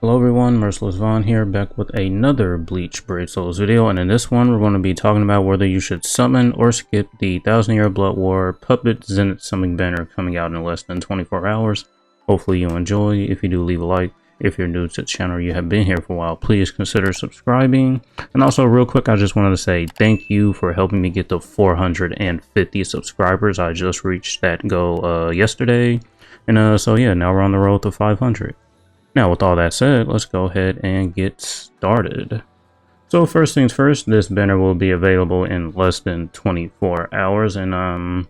Hello everyone, Merciless Vaughn here, back with another Bleach Brave Souls video, and in this one we're going to be talking about whether you should summon or skip the 1000-Year Blood War Puppet Zenith Summoning Banner coming out in less than 24 hours. Hopefully you enjoy. If you do, leave a like. If you're new to the channel or you have been here for a while, please consider subscribing. And also real quick, I just wanted to say thank you for helping me get to 450 subscribers. I just reached that goal yesterday, and so yeah, now we're on the road to 500. Now, with all that said, let's go ahead and get started. So first things first, this banner will be available in less than 24 hours. And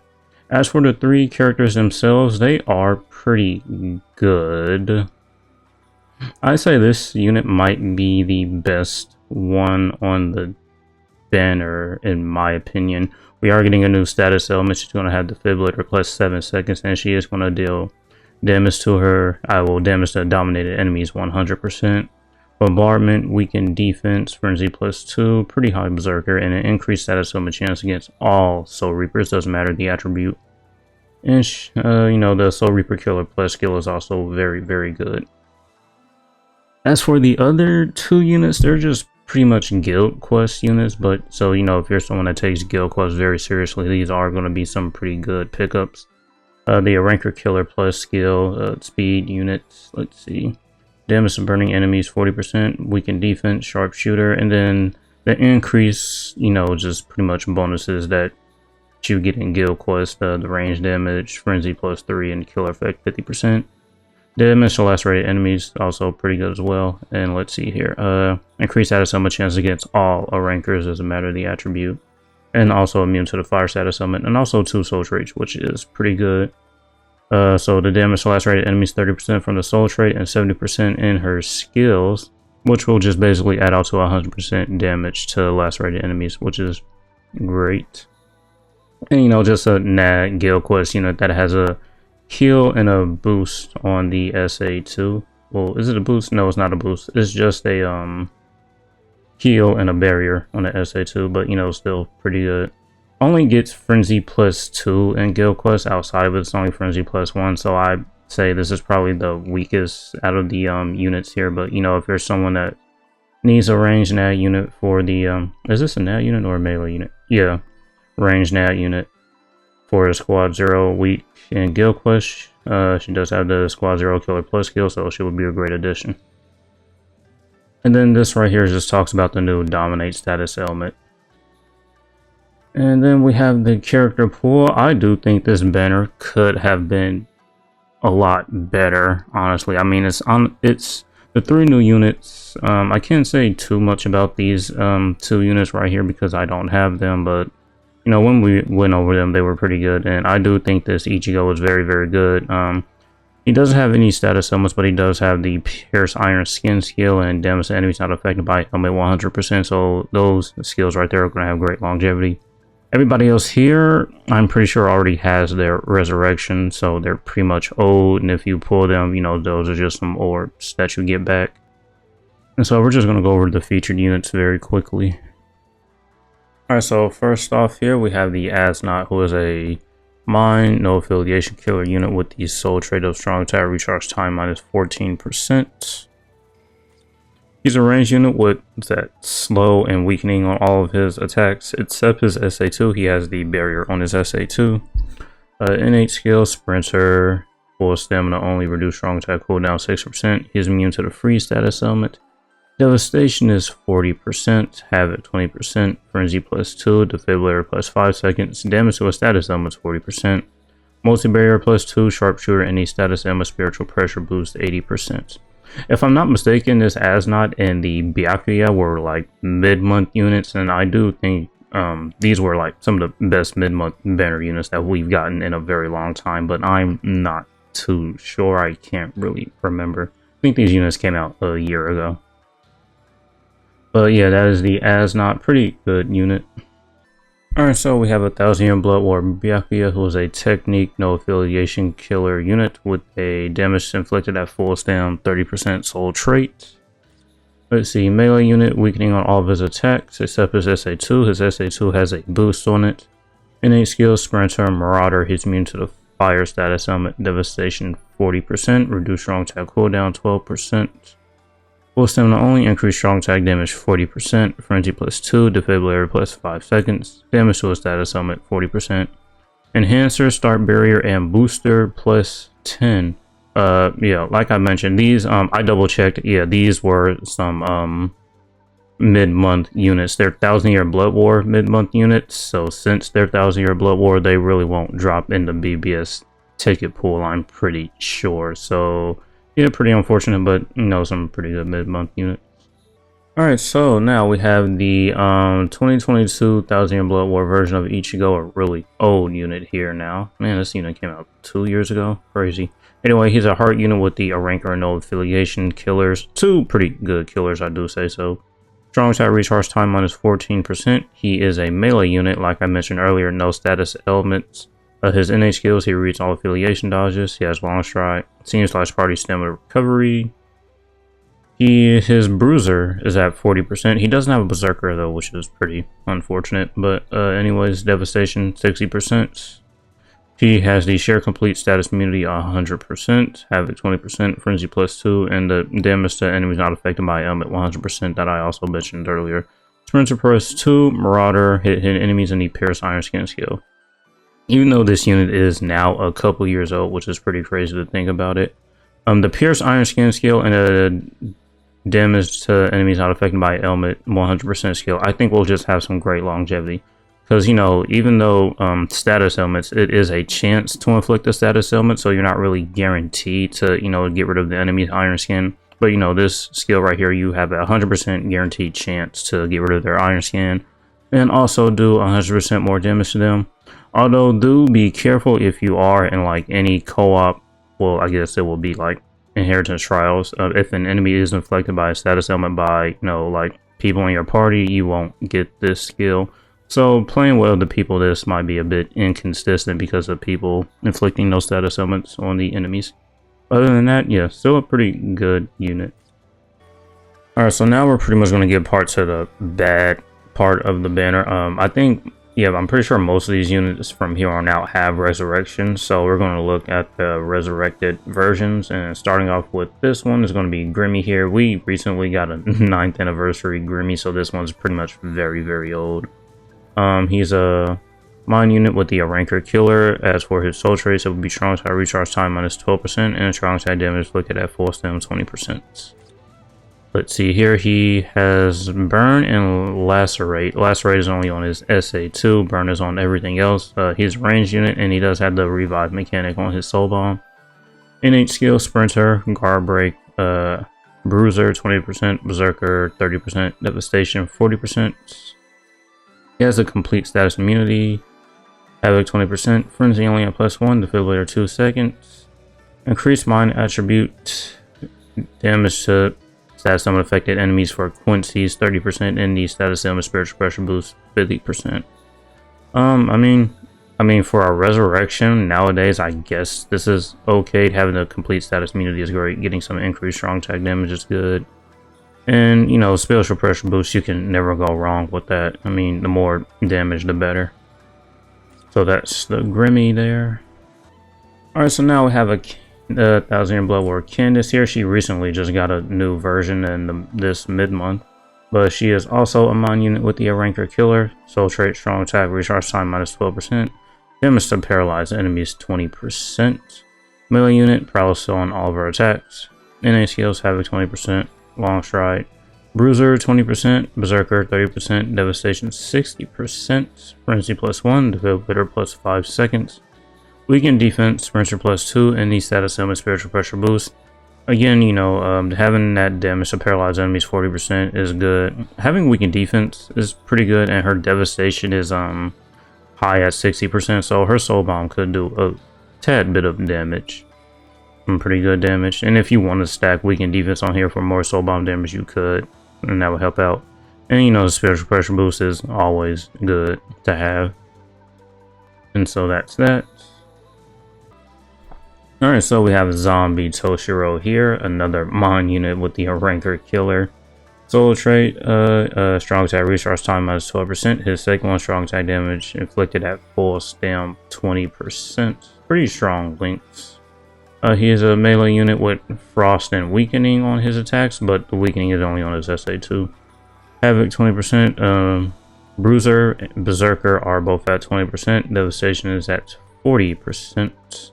as for the three characters themselves, they are pretty good. I say this unit might be the best one on the banner, in my opinion. We are getting a new status element. She's going to have Defibrillator plus 7 seconds, and she is going to deal damage to her. I will damage the dominated enemies 100%. Bombardment, weakened defense, frenzy plus 2, pretty high berserker, and an increased status element chance against all Soul Reapers, doesn't matter the attribute. And the Soul Reaper killer plus skill is also very, very good. As for the other two units, they're just pretty much guild quest units, but so if you're someone that takes guild quests very seriously, these are going to be some pretty good pickups. The Ranker Killer plus skill, speed units, let's see, damage to burning enemies 40%, weakened defense, sharpshooter, and then the increase, just pretty much bonuses that you get in guild quest, the range damage, frenzy plus 3, and killer effect 50%. Damage to lacerated enemies, also pretty good as well. And let's see here, increased status element chance against all rankers, doesn't matter the attribute. And also immune to the fire status element, and also 2 soul traits, which is pretty good. So the damage to lacerated enemies 30% from the soul trait and 70% in her skills, which will just basically add out to 100% damage to lacerated enemies, which is great. And just a nag guild quest unit that has a heal and a boost on the SA2. Well, is it a boost? No, it's not a boost. It's just a heal and a barrier on the SA2, but still pretty good. Only gets frenzy plus 2 in guild quest. Outside of it, it's only frenzy plus 1, so I say this is probably the weakest out of the units here. But if you're someone that needs a ranged nat unit for the is this a nat unit or a melee unit? Yeah, ranged nat unit for a squad 0 weak in guild quest. She does have the squad 0 killer plus skill, so she would be a great addition. And then this right here just talks about the new dominate status element. And then we have the character pool. I do think this banner could have been a lot better, honestly. I mean, it's the 3 new units. I can't say too much about these 2 units right here because I don't have them, but when we went over them, they were pretty good. And I do think this Ichigo is very, very good. He doesn't have any status elements, but he does have the Pierce Iron Skin skill and damage to enemies not affected by helmet 100%. So those skills right there are going to have great longevity. Everybody else here, I'm pretty sure already has their resurrection, so they're pretty much old. And if you pull them, those are just some orbs that you get back. And so we're just going to go over the featured units very quickly. Alright, so first off here, we have the Asnot, who is a Mind, no affiliation killer unit with the soul trait of strong attack, recharge time minus 14%. He's a ranged unit with that slow and weakening on all of his attacks except his SA2. He has the barrier on his SA2. Innate skill, sprinter, full stamina only, reduce strong attack cooldown 6%. He's immune to the freeze status element. Devastation is 40%, Havoc 20%, Frenzy plus 2, Defibrillator plus 5 seconds, damage to a status element is 40%, Multi-Barrier plus 2, Sharpshooter, any status element spiritual pressure boost 80%. If I'm not mistaken, this Asnot and the Byakuya were like mid-month units, and I do think these were like some of the best mid-month banner units that we've gotten in a very long time, but I'm not too sure. I can't really remember. I think these units came out a year ago. But yeah, that is the Asnot, pretty good unit. Alright, so we have a 1000-Year Blood War Byakuya, who is a technique, no affiliation killer unit with a damage inflicted at full stam, 30% soul trait. Let's see, melee unit, weakening on all of his attacks except his SA2. His SA2 has a boost on it. Innate skills, Sprinter, Marauder, he's immune to the fire status element, devastation 40%, reduce strong attack cooldown 12%. Full stamina only, increase strong attack damage 40%, frenzy plus 2, defibrillator plus 5 seconds, damage to a status element 40%, enhancer, start barrier, and booster plus 10. Yeah, like I mentioned, these I double checked. Yeah, these were some mid-month units. They're 1,000-year blood war mid-month units, so since they're 1,000-year blood war, they really won't drop in the BBS ticket pool, I'm pretty sure. So yeah, pretty unfortunate, but you know, some pretty good mid-month units. Alright, so now we have the 2022 1,000-year blood war version of Ichigo, a really old unit here now. Man, this unit came out 2 years ago. Crazy. Anyway, he's a heart unit with the rank or no affiliation killers. 2 pretty good killers, I do say so. Strong attack recharge time minus 14%. He is a melee unit, like I mentioned earlier, no status elements. His innate skills, he reads all affiliation dodges. He has long stride, team/party stamina recovery. His bruiser is at 40%. He doesn't have a berserker though, which is pretty unfortunate. But anyways, devastation 60%. He has the share complete status immunity 100%, havoc 20%, frenzy plus 2, and the damage to enemies not affected by element 100% that I also mentioned earlier. Sprinter plus 2, marauder, hit enemies, and the pierce iron skin skill. Even though this unit is now a couple years old, which is pretty crazy to think about it. The pierce iron skin skill and the damage to enemies not affected by element 100% skill, I think will just have some great longevity. Because, you know, even though status elements, it is a chance to inflict a status element, so you're not really guaranteed to, you know, get rid of the enemy's iron skin. But, you know, this skill right here, you have a 100% guaranteed chance to get rid of their iron skin and also do 100% more damage to them. Although, do be careful if you are in, like, any co-op, well, I guess it will be, like, inheritance trials. If an enemy is inflicted by a status element by, you know, like, people in your party, you won't get this skill. So, playing well the people this might be a bit inconsistent because of people inflicting those status elements on the enemies. Other than that, yeah, still a pretty good unit. Alright, so now we're pretty much going to get parts of the bad part of the banner. I think, yeah, I'm pretty sure most of these units from here on out have resurrection, so we're going to look at the resurrected versions. And starting off with this one is going to be Grimmy here. We recently got a 9th anniversary Grimmy, so this one's pretty much very, very old. He's a mine unit with the ranker killer. As for his soul traits, it would be strong attack recharge time minus 12% and strong attack damage inflicted at full stem 20%. Let's see here, he has burn and lacerate. Lacerate is only on his SA2, burn is on everything else. He's a ranged unit and he does have the revive mechanic on his soul bomb. Innate skill, sprinter, guard break, bruiser 20%, berserker 30%, devastation 40%. He has a complete status immunity, havoc 20%, frenzy only at +1, defibrillator 2 seconds, increased mind attribute, damage to status element affected enemies for Quincy's 30%, and the status element spiritual pressure boost 50%. I mean for our resurrection nowadays, I guess this is okay. Having a complete status immunity is great. Getting some increased strong attack damage is good. And, you know, spiritual pressure boost, you can never go wrong with that. I mean, the more damage, the better. So that's the Grimmy there. Alright, so now we have the 1,000-year blood war Candace here. She recently just got a new version in this mid-month. But she is also a mine unit with the ranker killer. Soul trait, strong attack, recharge time minus 12%. Damage to paralyze enemies 20%. Melee unit, paralysis on all of her attacks. Innate skills, havoc 20%. Long stride, bruiser 20%, berserker 30%, devastation 60%, frenzy +1, defibrillator plus 5 seconds, weakened defense, sprinter +2, and the status element spiritual pressure boost. Again, you know, having that damage to paralyze enemies 40% is good. Having weakened defense is pretty good, and her devastation is high at 60%, so her soul bomb could do a tad bit of damage. Pretty good damage, and if you want to stack weakened defense on here for more soul bomb damage, you could, and that would help out. And you know, the spiritual pressure boost is always good to have, and so that's that. Alright, so we have Zombie Toshiro here, another mine unit with the ranker killer. Soul trait, strong attack recharge time minus 12%. His second one, strong attack damage inflicted at full stam 20%. Pretty strong links. He is a melee unit with Frost and Weakening on his attacks, but the Weakening is only on his SA2. Havoc 20%, Bruiser and Berserker are both at 20%, Devastation is at 40%.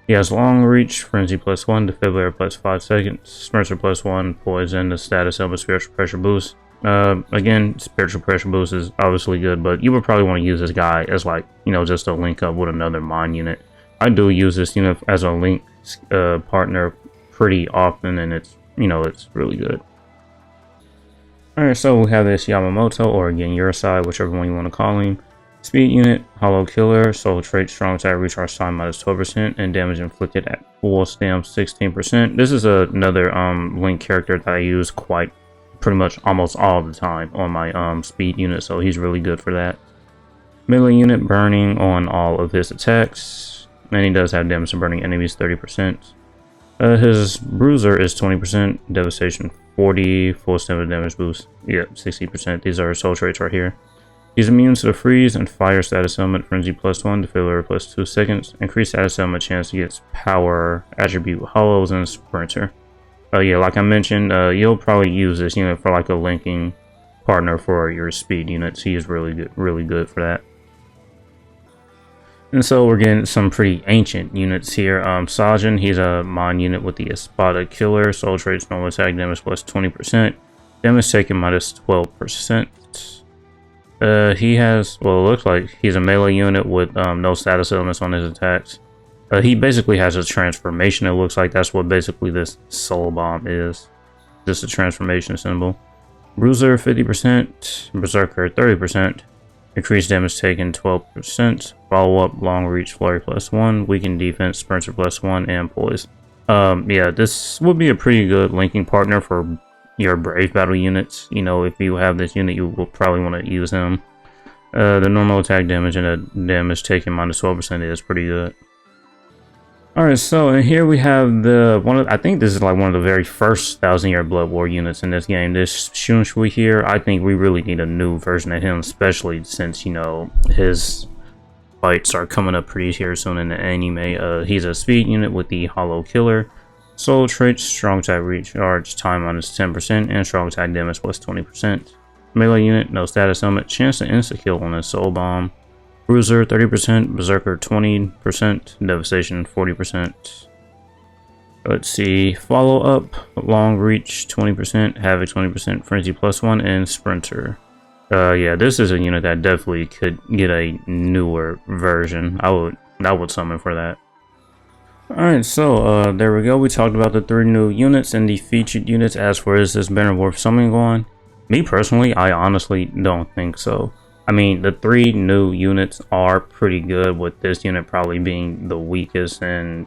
He has Long Reach, Frenzy +1, Defibrillator +5 seconds, Sprinter +1, Poison, the status element, Spiritual Pressure Boost. Again, Spiritual Pressure Boost is obviously good, but you would probably want to use this guy as like, just a link up with another Mind unit. I do use this unit as a link partner pretty often, and it's, it's really good. Alright, so we have this Yamamoto, or again, Urusai, whichever one you want to call him. Speed unit, Hollow Killer, Soul Trait, Strong Attack, Recharge Time -12%, and damage inflicted at full stam 16%. This is another link character that I use pretty much almost all the time on my speed unit, so he's really good for that. Melee unit, burning on all of his attacks, and he does have damage to burning enemies 30%. His Bruiser is 20%, Devastation 40, full stamina damage boost, 60%. These are soul traits right here. He's immune to the freeze and fire status element, Frenzy +1, Defibrillator +2 seconds, increased status element chance to get power, attribute, hollows, and sprinter. Yeah, like I mentioned, you'll probably use this unit for like a linking partner for your speed units. He is really good for that. And so we're getting some pretty ancient units here. Sajin, he's a Mind unit with the Espada Killer, soul traits, normal attack damage +20%, damage taken -12%. He has, well, it looks like he's a melee unit with no status elements on his attacks. He basically has a transformation. It looks like that's what basically this soul bomb is. Just a transformation symbol. Bruiser 50%, Berserker 30%, increased damage taken 12%, follow up, long reach, flurry +1, weakened defense, sprinter +1, and poise. Yeah, this would be a pretty good linking partner for your brave battle units. If you have this unit, you will probably want to use him. The normal attack damage and the damage taken -12% is pretty good. Alright, so and here we have I think this is like one of the very first 1000-Year Blood War units in this game. This Shunshui here, I think we really need a new version of him, especially since, his fights are coming up pretty here soon in the anime. He's a speed unit with the Hollow Killer, soul traits, strong attack, recharge time -10%, and strong attack damage +20%. Melee unit, no status element, chance to insta-kill on a soul bomb. Bruiser 30%, Berserker 20%, Devastation 40%. Let's see, follow up, long reach 20%, Havoc 20%, Frenzy +1, and Sprinter. Yeah, this is a unit that definitely could get a newer version. I would summon for that. Alright, so there we go. We talked about the 3 new units and the featured units. As for is this banner worth summoning on? Me personally, I honestly don't think so. I mean, the 3 new units are pretty good, with this unit probably being the weakest and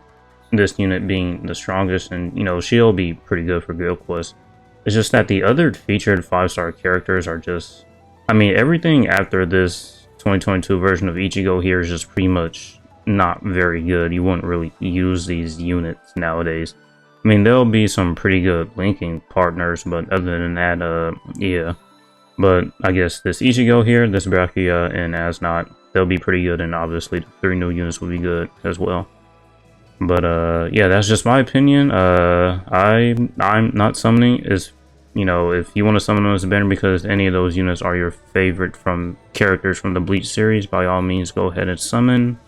this unit being the strongest, and she'll be pretty good for Guild Quest. It's just that the other featured 5-star characters are just, I mean, everything after this 2022 version of Ichigo here is just pretty much not very good. You wouldn't really use these units nowadays. I mean, there'll be some pretty good linking partners, but other than that, yeah. But I guess this Ichigo here, this Byakuya, and Asnot, they'll be pretty good, and obviously the 3 new units will be good as well. But yeah, that's just my opinion. I'm not summoning. If you want to summon them as a banner because any of those units are your favorite from characters from the Bleach series, by all means go ahead and summon.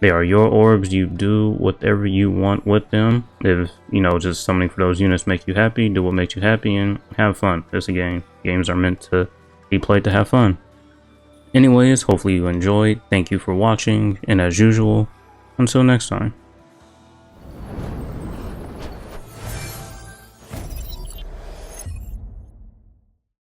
They are your orbs. You do whatever you want with them. If, just summoning for those units make you happy, do what makes you happy and have fun. It's a game. Games are meant to be played to have fun. Anyways, hopefully you enjoyed. Thank you for watching. And as usual, until next time.